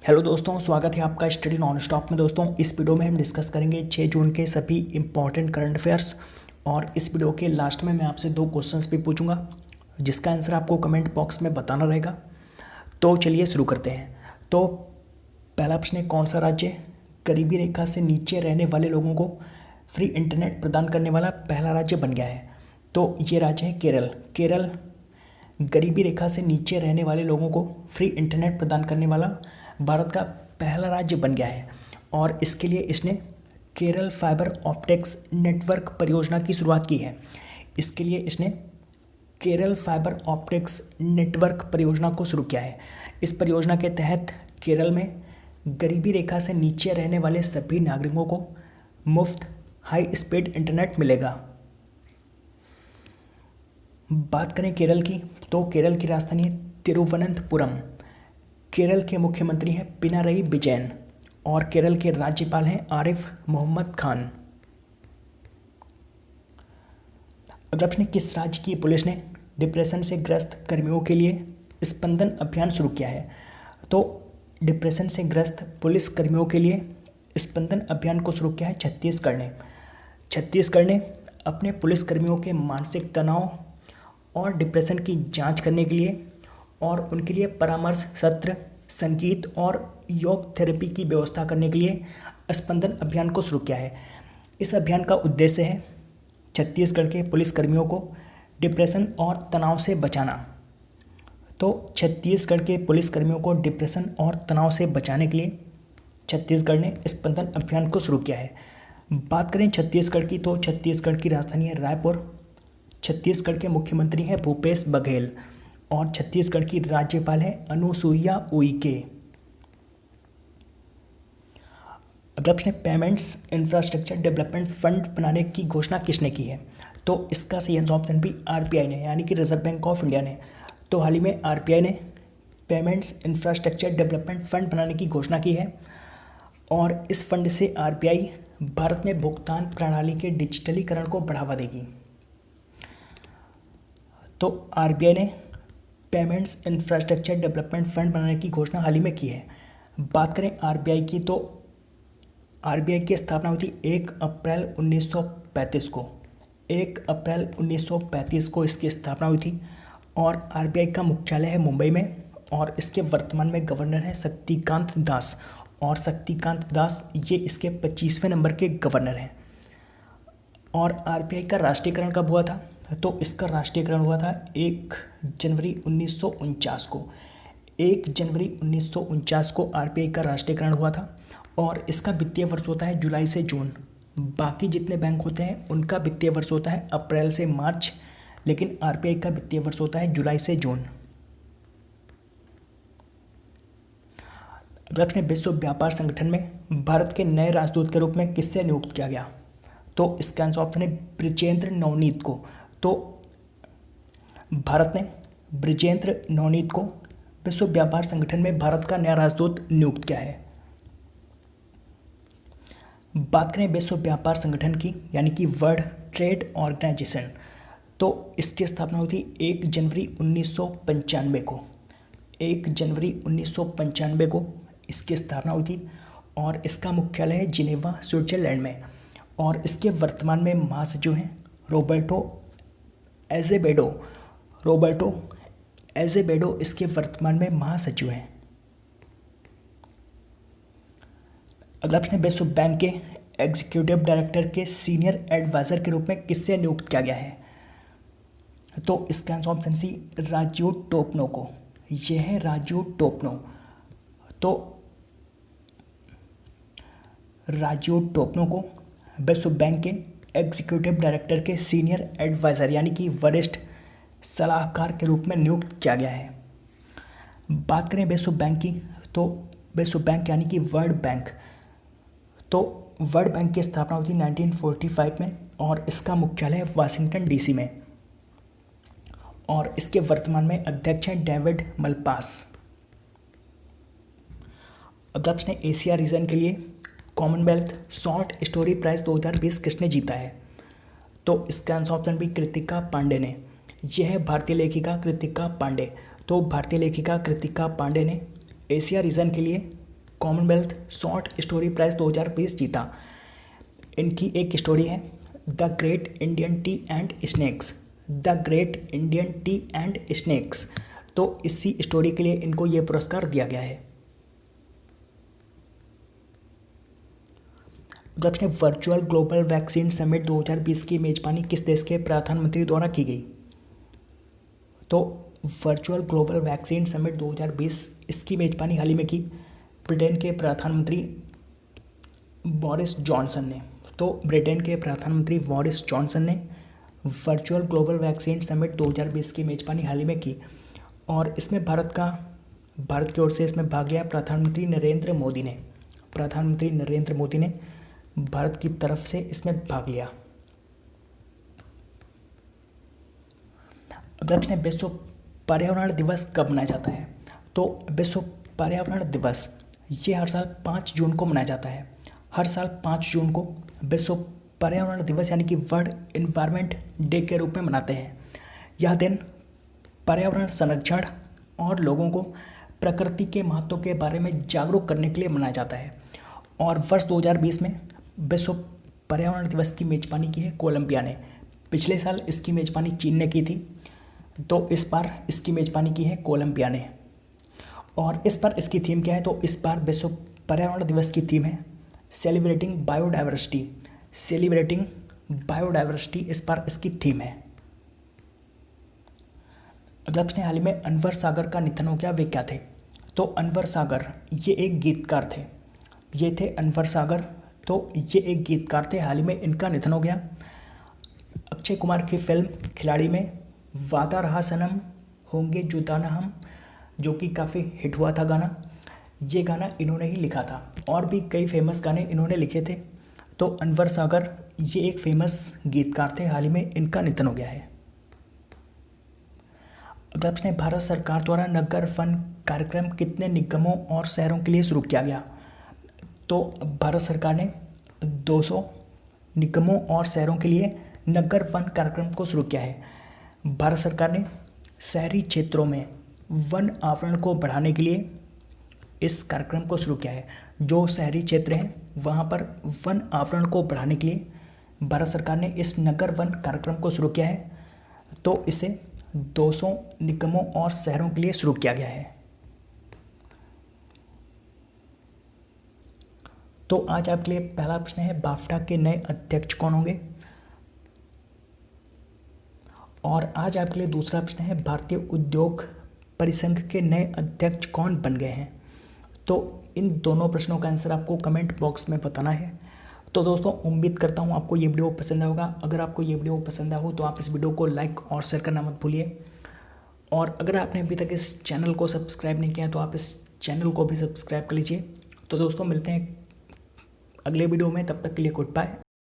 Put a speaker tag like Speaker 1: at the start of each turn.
Speaker 1: Hello दोस्तों, स्वागत है आपका स्टडी नॉन स्टॉप में। दोस्तों, इस वीडियो में हम डिस्कस करेंगे 6 जून के सभी इंपॉर्टेंट करंट अफेयर्स। और इस वीडियो के लास्ट में मैं आपसे 2 क्वेश्चंस भी पूछूंगा जिसका आंसर आपको कमेंट बॉक्स में बताना रहेगा। तो चलिए शुरू करते हैं। तो पहला प्रश्न है, कौन सा राज्य गरीबी रेखा से नीचे रहने वाले लोगों को फ्री इंटरनेट प्रदान करने वाला पहला राज्य बन गया है? तो ये राज्य है केरल। केरल गरीबी रेखा से नीचे रहने वाले लोगों को फ्री इंटरनेट प्रदान करने वाला भारत का पहला राज्य बन गया है। और इसके लिए इसने केरल फाइबर ऑप्टिक्स नेटवर्क परियोजना की शुरुआत की है। इसके लिए इसने केरल फाइबर ऑप्टिक्स नेटवर्क परियोजना को शुरू किया है। इस परियोजना के तहत केरल में गरीबी रेखा से नीचे रहने वाले सभी नागरिकों को मुफ्त हाई स्पीड इंटरनेट मिलेगा। बात करें केरल की, तो केरल की राजधानी है तिरुवनंतपुरम। केरल के मुख्यमंत्री हैं पिनारई विजयन और केरल के राज्यपाल हैं आरिफ मोहम्मद खान। अगला प्रश्न, किस राज्य की पुलिस ने डिप्रेशन से ग्रस्त कर्मियों के लिए स्पंदन अभियान शुरू किया है? तो डिप्रेशन से ग्रस्त पुलिस कर्मियों के लिए स्पंदन अभियान को शुरू किया है छत्तीसगढ़ ने। छत्तीसगढ़ ने अपने पुलिस कर्मियों के मानसिक तनाव और डिप्रेशन की जांच करने के लिए और उनके लिए परामर्श सत्र, संगीत और योग थेरेपी की व्यवस्था करने के लिए स्पंदन अभियान को शुरू किया है। इस अभियान का उद्देश्य है छत्तीसगढ़ के पुलिस कर्मियों को डिप्रेशन और तनाव से बचाना। तो छत्तीसगढ़ के पुलिस कर्मियों को डिप्रेशन और तनाव से बचाने के लिए छत्तीसगढ़ ने स्पंदन अभियान को शुरू किया है। बात करें छत्तीसगढ़ की, तो छत्तीसगढ़ की राजधानी है रायपुर। छत्तीसगढ़ के मुख्यमंत्री हैं भूपेश बघेल और छत्तीसगढ़ की राज्यपाल है अनुसुईया उइके। अगला प्रश्न, पेमेंट्स इंफ्रास्ट्रक्चर डेवलपमेंट फंड बनाने की घोषणा किसने की है? तो इसका सही आंसर ऑप्शन बी आरबीआई ने, यानी कि रिजर्व बैंक ऑफ इंडिया ने। तो हाल ही में आरबीआई ने पेमेंट्स इंफ्रास्ट्रक्चर डेवलपमेंट फंड बनाने की घोषणा की है और इस फंड से आरबीआई भारत में भुगतान प्रणाली के डिजिटलीकरण को बढ़ावा देगी। तो आरबीआई ने पेमेंट्स इंफ्रास्ट्रक्चर डेवलपमेंट फंड बनाने की घोषणा हाल ही में की है। बात करें आरबीआई की, तो आरबीआई की स्थापना हुई थी 1 अप्रैल 1935 को। 1 अप्रैल 1935 को इसकी स्थापना हुई थी और आरबीआई का मुख्यालय है मुंबई में और इसके वर्तमान में गवर्नर हैं शक्तिकांत दास। और शक्तिकांत दास ये इसके 25वें नंबर के गवर्नर हैं। और आरबीआई का राष्ट्रीयकरण कब हुआ था? तो इसका राष्ट्रीयकरण हुआ था 1 जनवरी 1949 को। 1 जनवरी 1949 को आरबीआई का राष्ट्रीयकरण हुआ था और इसका वित्तीय वर्ष होता है जुलाई से जून। बाकी जितने बैंक होते हैं उनका वित्तीय वर्ष होता है अप्रैल से मार्च, लेकिन आरबीआई का वित्तीय वर्ष होता है जुलाई से जून। अगला, विश्व व्यापार संगठन में भारत के नए राजदूत के रूप में किससे नियुक्त किया गया? तो इसका आंसर ऑप्शन है बृजेंद्र नवनीत को। तो भारत ने बृजेंद्र नवनीत को विश्व व्यापार संगठन में भारत का नया राजदूत नियुक्त किया है। बात करें विश्व व्यापार संगठन की, यानी कि वर्ल्ड ट्रेड ऑर्गेनाइजेशन, तो इसकी स्थापना हुई थी 1 जनवरी 1995 को। 1 जनवरी 1995 को इसकी स्थापना हुई थी और इसका मुख्यालय है जिनेवा, स्विट्जरलैंड में। और इसके वर्तमान में महासचिव हैं रोबर्टो एजेबेडो इसके वर्तमान में महासचिव हैं। अगला प्रश्न, विश्व बैंक के एग्जीक्यूटिव डायरेक्टर के सीनियर एडवाइजर के रूप में किससे नियुक्त किया गया है? तो इसका answer option C Rajiv Topno को। यह है राजीव टोपनो। तो राजीव टोपनो को विश्व बैंक के एग्जीक्यूटिव डायरेक्टर के सीनियर एडवाइज़र, यानी कि वरिष्ठ सलाहकार के रूप में नियुक्त किया गया है। बात करें विश्व बैंक की, तो विश्व बैंक यानी कि वर्ल्ड बैंक, तो वर्ल्ड बैंक की स्थापना हुई थी 1945 में और इसका मुख्यालय है वाशिंगटन डीसी में। और इसके वर्तमान में अध्यक्ष हैं डेविड मलपास। अगला प्रश्न, एशिया रीजन के लिए कॉमनवेल्थ शॉर्ट स्टोरी प्राइज 2020 किसने जीता है? तो इसका answer option B Kritika Pandey ने। यह है भारतीय लेखिका कृतिका पांडे। तो भारतीय लेखिका कृतिका पांडे ने एशिया रीजन के लिए कॉमनवेल्थ शॉर्ट स्टोरी प्राइज़ 2020 जीता। इनकी एक स्टोरी है the great Indian T and snacks, the great Indian T and snacks. तो इसी स्टोरी के लिए इनको ये पुरस्कार दिया गया है। प्रश्न है वर्चुअल ग्लोबल वैक्सीन समिट 2020 की मेजबानी किस देश के प्रधानमंत्री द्वारा की गई? तो वर्चुअल ग्लोबल वैक्सीन समिट 2020 इसकी मेजबानी हाल ही में की ब्रिटेन के प्रधानमंत्री बोरिस जॉनसन ने। तो ब्रिटेन के प्रधानमंत्री बोरिस जॉनसन ने वर्चुअल ग्लोबल वैक्सीन समिट 2020 की मेजबानी हाल ही में की और इसमें भारत की ओर से इसमें भाग लिया प्रधानमंत्री नरेंद्र मोदी ने। प्रधानमंत्री नरेंद्र मोदी ने भारत की तरफ से इसमें भाग लिया। प्रश्न है विश्व पर्यावरण दिवस कब मनाया जाता है? तो विश्व पर्यावरण दिवस ये हर साल 5 जून को मनाया जाता है। हर साल 5 जून को विश्व पर्यावरण दिवस यानी कि वर्ल्ड एनवायरनमेंट डे के रूप में मनाते हैं। यह दिन पर्यावरण संरक्षण और लोगों को प्रकृति के महत्व के बारे में जागरूक करने के लिए मनाया जाता है। और वर्ष 2020 में विश्व पर्यावरण दिवस की मेजबानी की है कोलंबिया ने। पिछले साल इसकी मेजबानी चीन ने की थी, तो इस बार इसकी मेजबानी की है कोलंबिया ने। और इस बार इसकी थीम क्या है? तो इस बार विश्व पर्यावरण दिवस की थीम है सेलिब्रेटिंग बायोडाइवर्सिटी। सेलिब्रेटिंग बायोडाइवर्सिटी इस बार इसकी थीम है। अगला प्रश्न, हाल ही में अनवर सागर का निधन हो गया, वे क्या थे? तो अनवर सागर ये एक गीतकार थे। ये थे अनवर सागर, तो ये एक गीतकार थे। हाल ही में इनका निधन हो गया। अक्षय कुमार की फिल्म खिलाड़ी में वादा रहा सनम होंगे जुदा ना हम, जो कि काफ़ी हिट हुआ था गाना, ये गाना इन्होंने ही लिखा था। और भी कई फेमस गाने इन्होंने लिखे थे। तो अनवर सागर ये एक फेमस गीतकार थे। हाल ही में इनका निधन हो गया है। अगला प्रश्न है भारत सरकार द्वारा नगर वन कार्यक्रम कितने निगमों और शहरों के लिए शुरू किया गया? तो भारत सरकार ने 200 निगमों और शहरों के लिए नगर वन कार्यक्रम को शुरू किया है। भारत सरकार ने शहरी क्षेत्रों में वन आवरण को बढ़ाने के लिए इस कार्यक्रम को शुरू किया है। जो शहरी क्षेत्र हैं वहाँ पर वन आवरण को बढ़ाने के लिए भारत सरकार ने इस नगर वन कार्यक्रम को शुरू किया है। तो इसे 200 निगमों और शहरों के लिए शुरू किया गया है। तो आज आपके लिए पहला प्रश्न है बाफ्टा के नए अध्यक्ष कौन होंगे? और आज आपके लिए दूसरा प्रश्न है भारतीय उद्योग परिसंघ के नए अध्यक्ष कौन बन गए हैं? तो इन दोनों प्रश्नों का आंसर आपको कमेंट बॉक्स में बताना है। तो दोस्तों उम्मीद करता हूँ आपको ये वीडियो पसंद होगा। अगर आपको ये वीडियो पसंद आया हो तो आप इस वीडियो को लाइक और शेयर करना मत भूलिए। और अगर आपने अभी तक इस चैनल को सब्सक्राइब नहीं किया तो आप इस चैनल को भी सब्सक्राइब कर लीजिए। तो दोस्तों मिलते हैं अगले वीडियो में, तब तक के लिए गुड बाय।